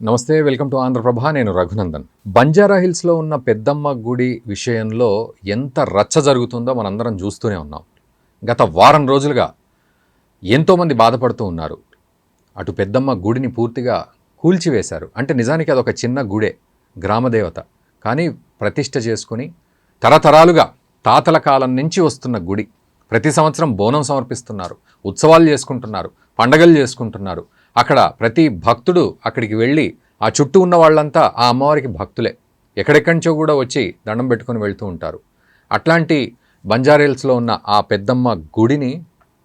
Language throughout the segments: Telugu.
నమస్తే, వెల్కమ్ టు ఆంధ్రప్రభ. నేను రఘునందన్. బంజారా హిల్స్లో ఉన్న పెద్దమ్మ గుడి విషయంలో ఎంత రచ్చ జరుగుతుందో మనందరం చూస్తూనే ఉన్నాం. గత వారం రోజులుగా ఎంతోమంది బాధపడుతూ ఉన్నారు. అటు పెద్దమ్మ గుడిని పూర్తిగా కూల్చివేశారు. అంటే నిజానికి అదొక చిన్న గుడే, గ్రామదేవత, కానీ ప్రతిష్ఠ చేసుకుని తరతరాలుగా తాతల కాలం నుంచి వస్తున్న గుడి. ప్రతి సంవత్సరం బోనం సమర్పిస్తున్నారు, ఉత్సవాలు చేసుకుంటున్నారు, పండగలు చేసుకుంటున్నారు. అక్కడ ప్రతి భక్తుడు అక్కడికి వెళ్ళి ఆ చుట్టూ ఉన్న వాళ్ళంతా ఆ అమ్మవారికి భక్తులే. ఎక్కడెక్కడి నుంచో కూడా వచ్చి దండం పెట్టుకొని వెళ్తూ ఉంటారు. అట్లాంటి బంజారాహిల్స్లో ఉన్న ఆ పెద్దమ్మ గుడిని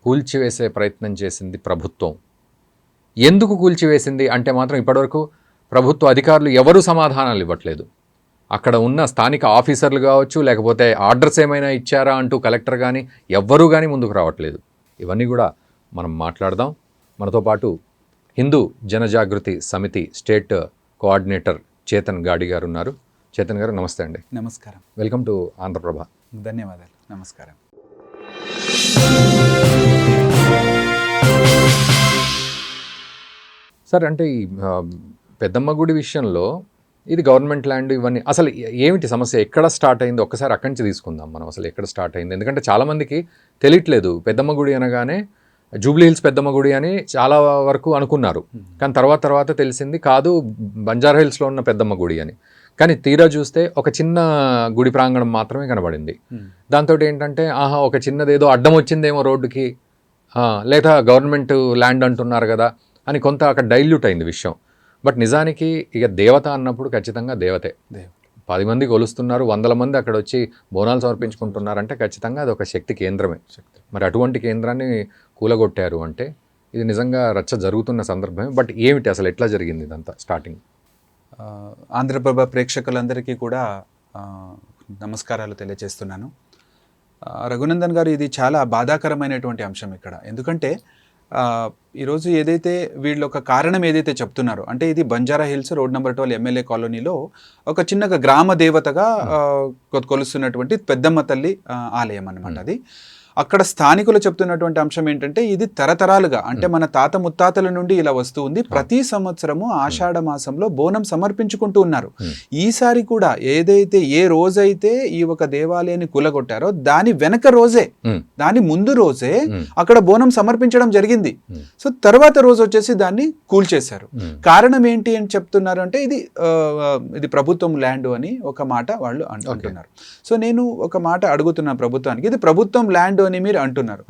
కూల్చివేసే ప్రయత్నం చేసింది ప్రభుత్వం. ఎందుకు కూల్చివేసింది అంటే మాత్రం ఇప్పటివరకు ప్రభుత్వ అధికారులు ఎవరూ సమాధానాలు ఇవ్వట్లేదు. అక్కడ ఉన్న స్థానిక ఆఫీసర్లు కావచ్చు, లేకపోతే ఆర్డర్స్ ఏమైనా ఇచ్చారా అంటూ కలెక్టర్ కానీ ఎవ్వరూ కానీ ముందుకు రావట్లేదు. ఇవన్నీ కూడా మనం మాట్లాడదాం. మనతో పాటు హిందూ జనజాగృతి సమితి స్టేట్ కోఆర్డినేటర్ చేతన్ గాడి గారు ఉన్నారు. చేతన్ గారు నమస్తే అండి. నమస్కారం. Welcome to Andhra Prabha. ధన్యవాదాలు. నమస్కారం. సార్, అంటే ఈ పెద్దమ్మ గుడి విషయంలో ఇది గవర్నమెంట్ ల్యాండ్, ఇవన్నీ అసలు ఏమిటి సమస్య? ఎక్కడ స్టార్ట్ అయింది? ఒక్కసారి అక్కడి నుంచి తీసుకుందాం మనం. అసలు ఎక్కడ స్టార్ట్ అయింది? ఎందుకంటే చాలామందికి తెలియట్లేదు. పెద్దమ్మ గుడి అనగానే జూబ్లీ హిల్స్ పెద్దమ్మ గుడి అని చాలా వరకు అనుకున్నారు. కానీ తర్వాత తెలిసింది కాదు, బంజారా హిల్స్లో ఉన్న పెద్దమ్మ గుడి అని. కానీ తీరా చూస్తే ఒక చిన్న గుడి ప్రాంగణం మాత్రమే కనబడింది. దాంతో ఏంటంటే ఒక చిన్నదేదో అడ్డం వచ్చిందేమో రోడ్డుకి, లేదా గవర్నమెంట్ ల్యాండ్ అంటున్నారు కదా అని కొంత అక్కడ డైల్యూట్ అయింది విషయం. బట్ నిజానికి ఇక దేవత అన్నప్పుడు ఖచ్చితంగా దేవతే. 10 మంది కొలుస్తున్నారు, 100 మంది అక్కడ వచ్చి బోనాలు సమర్పించుకుంటున్నారంటే ఖచ్చితంగా అది ఒక శక్తి కేంద్రమే. మరి అటువంటి కేంద్రాన్ని కూలగొట్టారు అంటే ఇది నిజంగా రచ్చ జరుగుతున్న సందర్భమే. బట్ ఏమిటి అసలు, ఎట్లా జరిగింది ఇదంతా స్టార్టింగ్? ఆంధ్రప్రభ ప్రేక్షకులందరికీ కూడా నమస్కారాలు తెలియజేస్తున్నాను. రఘునందన్ గారు, ఇది చాలా బాధాకరమైనటువంటి అంశం ఇక్కడ. ఎందుకంటే ఈరోజు ఏదైతే వీళ్ళు ఒక కారణం ఏదైతే చెప్తున్నారో, అంటే ఇది Banjara hills road number 12 MLA కాలనీలో ఒక చిన్నగా గ్రామ దేవతగా కొలుస్తున్నటువంటి పెద్దమ్మ తల్లి ఆలయం అన్నమాట. అది అక్కడ స్థానికులు చెప్తున్నటువంటి అంశం ఏంటంటే, ఇది తరతరాలుగా అంటే మన తాత ముత్తాతల నుండి ఇలా వస్తూ ఉంది. ప్రతి సంవత్సరము ఆషాఢ మాసంలో బోనం సమర్పించుకుంటూ ఉన్నారు. ఈసారి కూడా ఏదైతే ఏ రోజైతే ఈ ఒక దేవాలయాన్ని కూలగొట్టారో దాని వెనక రోజే, దాని ముందు రోజే అక్కడ బోనం సమర్పించడం జరిగింది. సో తర్వాత రోజు వచ్చేసి దాన్ని కూల్చేశారు. కారణం ఏంటి అని చెప్తున్నారు అంటే, ఇది ప్రభుత్వం ల్యాండ్ అని ఒక మాట వాళ్ళు అంటున్నారు. సో నేను ఒక మాట అడుగుతున్నాను ప్రభుత్వానికి, ఇది ప్రభుత్వం ల్యాండ్ అని మీరు అంటున్నారు,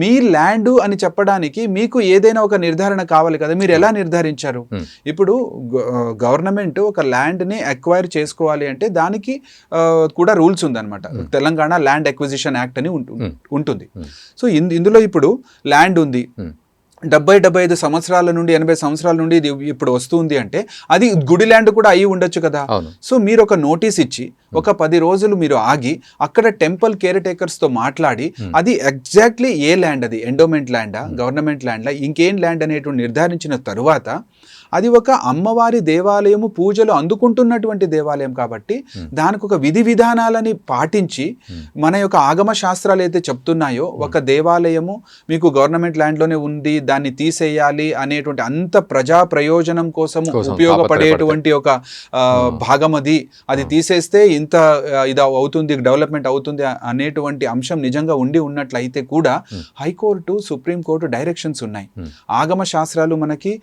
మీ ల్యాండ్ అని చెప్పడానికి మీకు ఏదైనా ఒక నిర్ధారణ కావాలి కదా, మీరు ఎలా నిర్ధారించారు? ఇప్పుడు గవర్నమెంట్ ఒక ల్యాండ్ ని అక్వైర్ చేసుకోవాలి అంటే దానికి కూడా రూల్స్ ఉందన్నమాట. తెలంగాణ ల్యాండ్ అక్విజిషన్ యాక్ట్ అని ఉంటుంది. సో ఇందులో ఇప్పుడు ల్యాండ్ ఉంది, 70-75 సంవత్సరాల నుండి 80 సంవత్సరాల నుండి ఇది ఇప్పుడు వస్తుంది అంటే అది గుడి ల్యాండ్ కూడా అయి ఉండొచ్చు కదా. సో మీరు ఒక నోటీస్ ఇచ్చి ఒక 10 రోజులు మీరు ఆగి అక్కడ టెంపుల్ కేర్ టేకర్స్ తో మాట్లాడి అది ఎగ్జాక్ట్లీ ఏ ల్యాండ్, అది ఎండోమెంట్ ల్యాండా, గవర్నమెంట్ ల్యాండా, ఇంకేం ల్యాండ్ అనేటువంటి నిర్ధారించిన తరువాత అది ఒక అమ్మవారి దేవాలయము, పూజలు అందుకుంటున్నటువంటి దేవాలయం కాబట్టి దానికి ఒక విధి విధానాలని పాటించి మన యొక్క ఆగమ శాస్త్రాలు అయితే చెప్తున్నాయో, ఒక దేవాలయము మీకు గవర్నమెంట్ ల్యాండ్లోనే ఉంది, దాన్ని తీసేయాలి అనేటువంటి అంత ప్రజా ప్రయోజనం కోసం ఉపయోగపడేటువంటి ఒక భాగం అది తీసేస్తే ఇంత ఇది అవుతుంది, డెవలప్మెంట్ అవుతుంది అనేటువంటి అంశం నిజంగా ఉండి ఉన్నట్లయితే కూడా హైకోర్టు, సుప్రీంకోర్టు డైరెక్షన్స్ ఉన్నాయి. ఆగమ శాస్త్రాలు మనకి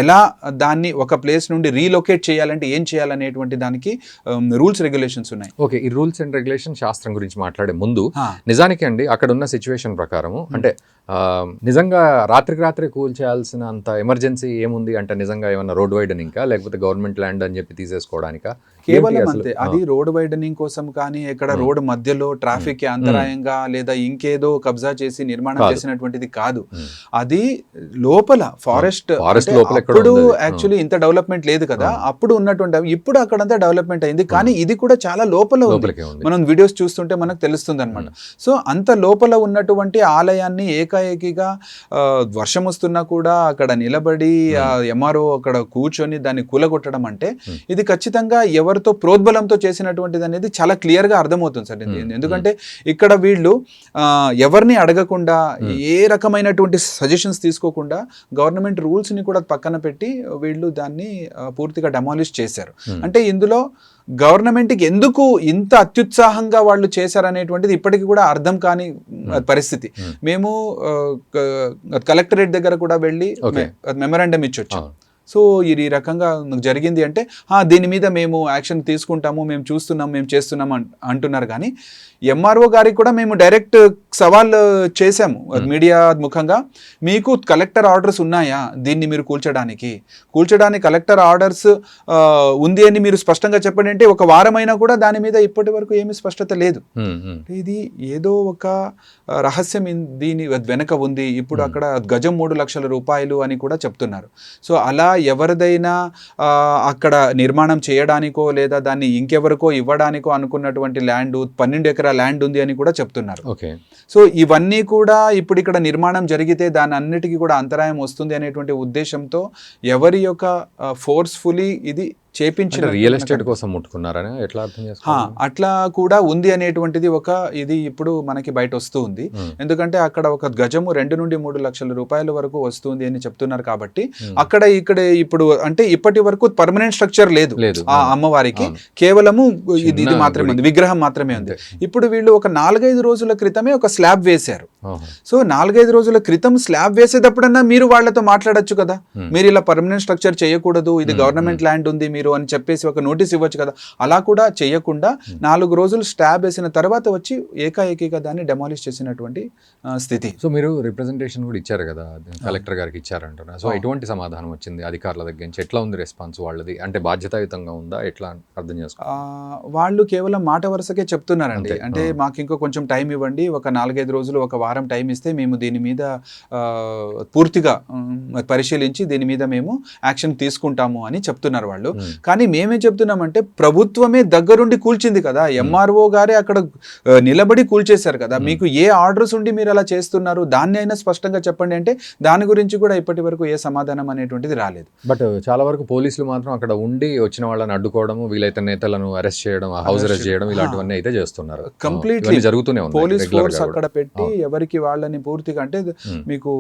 ఎలా దాన్ని ఒక ప్లేస్ నుండి రీలొకేట్ చేయాలంటే ఏం చేయాలనేటువంటి దానికి రూల్స్ రెగ్యులేషన్స్ ఉన్నాయి. ఓకే, ఈ రూల్స్ అండ్ రెగ్యులేషన్ శాస్త్రం గురించి మాట్లాడే ముందు నిజానికి అండి అక్కడ ఉన్న సిచ్యువేషన్ ప్రకారము అంటే నిజంగా రాత్రి కూల్చేయాల్సిన అంత ఎమర్జెన్సీ ఏముంది అంటే, నిజంగా ఏమన్నా రోడ్ వైడనింగ్ లేకపోతే గవర్నమెంట్ ల్యాండ్ అని చెప్పి తీసేసుకోవడానికా? కేవలం అంతే. అది రోడ్ వైడనింగ్ కోసం కానీ, ఎక్కడ రోడ్ మధ్యలో ట్రాఫిక్ కి అంతరాయంగా లేదా ఇంకేదో కబ్జా చేసి నిర్మాణం చేసినటువంటిది కాదు. అది లోపల ఫారెస్ట్ అప్పుడు యాక్చువల్లీ ఇంత డెవలప్మెంట్ లేదు కదా, అప్పుడు ఉన్నటువంటి, ఇప్పుడు అక్కడంతా డెవలప్మెంట్ అయింది. కానీ ఇది కూడా చాలా లోపల ఉంది. మనం వీడియోస్ చూస్తుంటే మనకు తెలుస్తుంది అనమాట. సో అంత లోపల ఉన్నటువంటి ఆలయాన్ని ఏకాఏకిగా వర్షం వస్తున్నా కూడా అక్కడ నిలబడి ఎంఆర్ఓ అక్కడ కూర్చొని దాన్ని కూలగొట్టడం అంటే ఇది ఖచ్చితంగా ఎవరు ఎవరితో ప్రోద్బలంతో చేసినటువంటిది అనేది చాలా క్లియర్గా అర్థమవుతుంది సార్. ఎందుకంటే ఇక్కడ వీళ్ళు ఎవరిని అడగకుండా ఏ రకమైనటువంటి సజెషన్స్ తీసుకోకుండా గవర్నమెంట్ రూల్స్ని కూడా పక్కన పెట్టి వీళ్ళు దాన్ని పూర్తిగా డెమాలిష్ చేశారు. అంటే ఇందులో గవర్నమెంట్కి ఎందుకు ఇంత అత్యుత్సాహంగా వాళ్ళు చేశారనేటువంటిది ఇప్పటికీ కూడా అర్థం కాని పరిస్థితి. మేము కలెక్టరేట్ దగ్గర కూడా వెళ్ళి మెమరాండం ఇచ్చొచ్చాం. సో ఇది ఈ రకంగా జరిగింది అంటే దీని మీద మేము యాక్షన్ తీసుకుంటాము, మేము చూస్తున్నాం, మేము చేస్తున్నాం అంటున్నారు. కానీ ఎంఆర్ఓ గారికి కూడా మేము డైరెక్ట్ సవాల్ చేశాము మీడియా ముఖంగా, మీకు కలెక్టర్ ఆర్డర్స్ ఉన్నాయా దీన్ని మీరు కూల్చడానికి కలెక్టర్ ఆర్డర్స్ ఉంది అని మీరు స్పష్టంగా చెప్పండి అంటే ఒక వారమైనా కూడా దాని మీద ఇప్పటి వరకు ఏమీ స్పష్టత లేదు. ఇది ఏదో ఒక రహస్యం దీని వెనక ఉంది. ఇప్పుడు అక్కడ గజం 3 లక్షల రూపాయలు అని కూడా చెప్తున్నారు. సో అలా ఎవరిదైనా అక్కడ నిర్మాణం చేయడానికో లేదా దాన్ని ఇంకెవరికో ఇవ్వడానికో అనుకున్నటువంటి ల్యాండ్ 12 ఎకరా ల్యాండ్ ఉంది అని కూడా చెప్తున్నారు. సో ఇవన్నీ కూడా ఇప్పుడు ఇక్కడ నిర్మాణం జరిగితే దాని అన్నిటికీ కూడా అంతరాయం వస్తుంది అనేటువంటి ఉద్దేశంతో ఎవరి యొక్క ఫోర్స్ఫుల్లీ ఇది చేపించిన రియల్ ఎస్టేట్ కోసం ముట్టుకున్నారని ఎట్లా అర్థం చేసుకోవాలి? అట్లా కూడా ఉంది అనేటువంటిది ఇది ఇప్పుడు మనకి బయట వస్తూ ఉంది. ఎందుకంటే అక్కడ ఒక గజము 2 నుండి 3 లక్షల రూపాయల వరకు వస్తుంది అని చెప్తున్నారు. కాబట్టి ఇక్కడ ఇప్పుడు అంటే ఇప్పటి వరకు పర్మనెంట్ స్ట్రక్చర్ లేదు ఆ అమ్మవారికి, కేవలము ఇది మాత్రమే ఉంది, విగ్రహం మాత్రమే ఉంది. ఇప్పుడు వీళ్ళు ఒక 4-5 రోజుల క్రితమే ఒక స్లాబ్ వేశారు. సో 4-5 రోజుల క్రితం స్లాబ్ వేసేటప్పుడన్నా మీరు వాళ్ళతో మాట్లాడొచ్చు కదా, మీరు ఇలా పర్మనెంట్ స్ట్రక్చర్ చేయకూడదు, ఇది గవర్నమెంట్ ల్యాండ్ ఉంది మీరు అని చెప్పేసి ఒక నోటీస్ ఇవ్వచ్చు కదా. అలా కూడా చేయకుండా 4 రోజులు స్లాబ్ వేసిన తర్వాత వచ్చి ఏకాఏకీగా దాన్ని డెమాలిష్ చేసినటువంటి స్థితి. సో మీరు రిప్రజెంటేషన్ కూడా ఇచ్చారు కదా, కలెక్టర్ గారికి ఇచ్చారంటున్నారు. సో ఎటువంటి సమాధానం వచ్చింది అధికారుల దగ్గర నుంచి? ఎట్లా ఉంది రెస్పాన్స్ వాళ్ళది? అంటే బాధ్యతాయుతంగా ఉందా? ఎట్లా అర్థం చేసుకో? వాళ్ళు కేవలం మాట వరుసకే చెప్తున్నారండి. అంటే మాకు ఇంకో కొంచెం టైం ఇవ్వండి, ఒక 4-5 రోజులు, ఒక వారం టైం ఇస్తే మేము దీని మీద పూర్తిగా పరిశీలించి దీని మీద మేము యాక్షన్ తీసుకుంటాము అని చెప్తున్నారు వాళ్ళు. కానీ మేమే చెప్తున్నామంటే ప్రభుత్వమే దగ్గరుండి కూల్చింది కదా, ఎంఆర్ఓ గారే అక్కడ నిలబడి కూల్చేశారు కదా, మీకు ఏ ఆర్డర్స్ ఉండి మీరు అలా చేస్తున్నారు దాన్ని అయినా స్పష్టంగా చెప్పండి అంటే దాని గురించి కూడా ఇప్పటి వరకు ఏ సమాధానం అనేటువంటిది రాలేదు. బట్ చాలా వరకు పోలీసులు మాత్రం అక్కడ ఉండి వచ్చిన వాళ్ళని అడ్డుకోవడం, వీలైతే నేతలను అరెస్ట్ చేయడం, హౌస్ అరెస్ట్ చేయడం, ఇలాంటివన్నీ అయితే చేస్తున్నారు. కంప్లీట్లీ జరుగుతూనే ఉంది. పోలీస్ ఫోర్స్ అక్కడ పెట్టి ఎవరికి వాళ్ళని పూర్తిగా అంటే మీకు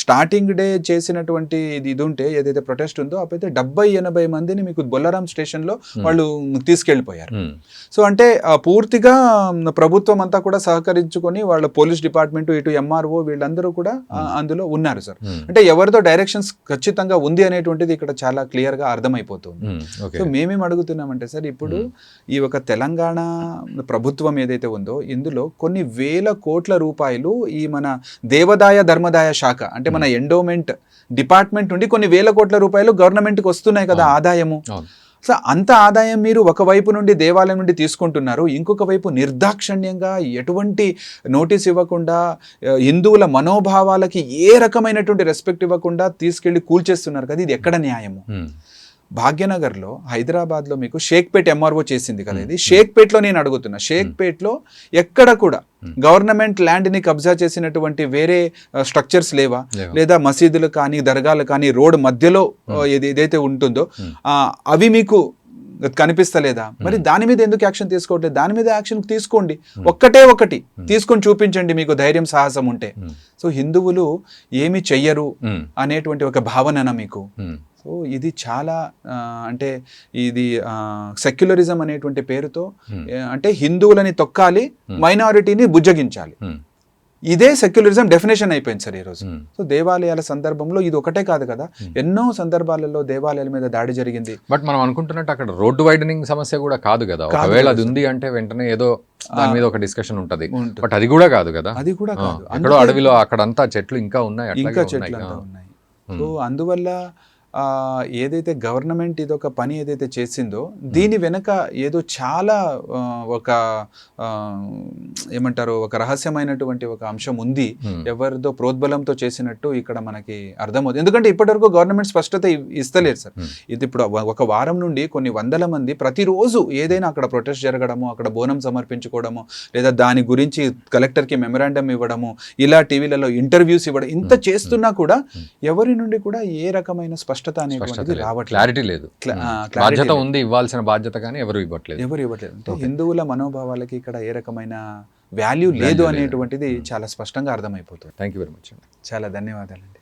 స్టార్టింగ్ డే చేసినటువంటి ఇది ఉంటే ఏదైతే ప్రొటెస్ట్ ఉందో అప్పుడైతే 70-80 మందిని మీకు బొల్లారం స్టేషన్ లో వాళ్ళు తీసుకెళ్లిపోయారు. సో అంటే పూర్తిగా ప్రభుత్వం అంతా కూడా సహకరించుకొని వాళ్ళ పోలీస్ డిపార్ట్మెంట్, ఇటు ఎంఆర్ఓ వీళ్ళందరూ కూడా అందులో ఉన్నారు సార్. అంటే ఎవరితో డైరెక్షన్స్ ఖచ్చితంగా ఉంది అనేటువంటిది ఇక్కడ చాలా క్లియర్ గా అర్థమైపోతుంది. సో మేమేం అడుగుతున్నామంటే సార్, ఇప్పుడు ఈ ఒక తెలంగాణ ప్రభుత్వం ఏదైతే ఉందో ఇందులో కొన్ని వేల కోట్ల రూపాయలు ఈ మన దేవాదాయ ధర్మదాయ శాఖ అంటే మన ఎండోమెంట్ డిపార్ట్మెంట్ నుండి కొన్ని వేల కోట్ల రూపాయలు గవర్నమెంట్కి వస్తున్నాయి కదా ఆదాయము. సో అంత ఆదాయం మీరు ఒకవైపు నుండి దేవాలయం నుండి తీసుకుంటున్నారు, ఇంకొక వైపు నిర్దాక్షణ్యంగా ఎటువంటి నోటీస్ ఇవ్వకుండా హిందువుల మనోభావాలకి ఏ రకమైనటువంటి రెస్పెక్ట్ ఇవ్వకుండా తీసుకెళ్లి కూల్చేస్తున్నారు కదా, ఇది ఎక్కడ న్యాయము? భాగ్యనగర్లో, హైదరాబాద్లో మీకు షేక్పేట్ ఎంఆర్ఓ చేసింది కదా, ఇది షేక్పేట్లో నేను అడుగుతున్నా, షేక్పేట్లో ఎక్కడ కూడా గవర్నమెంట్ ల్యాండ్ని కబ్జా చేసినటువంటి వేరే స్ట్రక్చర్స్ లేవా? లేదా మసీదులు కానీ దర్గాలు కానీ రోడ్ మధ్యలో ఏదైతే ఉంటుందో అవి మీకు కనిపిస్తలేదా? మరి దాని మీద ఎందుకు యాక్షన్ తీసుకోవట్లేదు? దాని మీద యాక్షన్ తీసుకోండి, ఒకటి తీసుకొని చూపించండి మీకు ధైర్యం సాహసం ఉంటే. సో హిందువులు ఏమి చెయ్యరు అనేటువంటి ఒక భావన మీకు. సో ఇది చాలా అంటే ఇది సెక్యులరిజం అనేటువంటి పేరుతో అంటే హిందువులని తొక్కాలి, మైనారిటీని బుజ్జగించాలి, ఇదే సెక్యులరిజం డెఫినేషన్ అయిపోయింది సార్ ఈరోజు. సో దేవాలయాల సందర్భంలో ఇది ఒకటే కాదు కదా, ఎన్నో సందర్భాలలో దేవాలయాల మీద దాడి జరిగింది. బట్ మనం అనుకుంటున్నట్టు అక్కడ రోడ్డు వైడనింగ్ సమస్య కూడా కాదు కదా, ఒకవేళ అది ఉంది అంటే వెంటనే ఏదో దాని మీద ఒక డిస్కషన్ ఉంటది. బట్ అది కూడా కాదు కదా, అది కూడా కాదు. ఎక్కడో అడవిలో అక్కడంతా చెట్లు ఇంకా ఉన్నాయి, ఇంకా చెట్లు ఉన్నాయి. సో అందువల్ల ఏదైతే గవర్నమెంట్ ఇదొక పని ఏదైతే చేసిందో దీని వెనక ఏదో చాలా ఒక ఏమంటారు ఒక రహస్యమైనటువంటి ఒక అంశం ఉంది, ఎవరిదో ప్రోద్బలంతో చేసినట్టు ఇక్కడ మనకి అర్థమవుతుంది. ఎందుకంటే ఇప్పటివరకు గవర్నమెంట్ స్పష్టత ఇస్తలేదు సార్. ఇది ఇప్పుడు ఒక వారం నుండి కొన్ని వందల మంది ప్రతిరోజు ఏదైనా అక్కడ ప్రొటెస్ట్ జరగడము, అక్కడ బోనం సమర్పించుకోవడము, లేదా దాని గురించి కలెక్టర్కి మెమరాండం ఇవ్వడము, ఇలా టీవీలలో ఇంటర్వ్యూస్ ఇవ్వడం, ఇంత చేస్తున్నా కూడా ఎవరి నుండి కూడా ఏ రకమైన స్పష్టత అనేటువంటిది రావట్లేదు. క్లారిటీ లేదు. clarity బాధ్యత లేదు. ఉంది, ఇవ్వాల్సిన బాధ్యత కానీ ఎవరు ఇవ్వట్లేదు. ఎవరు ఇవ్వట్లేదు. అంటే హిందువుల మనోభావాలకి ఇక్కడ ఏ రకమైన వాల్యూ లేదు అనేటువంటిది చాలా స్పష్టంగా అర్థమైపోతుంది. థ్యాంక్ యూ వెరీ మచ్ అండి. చాలా ధన్యవాదాలండి.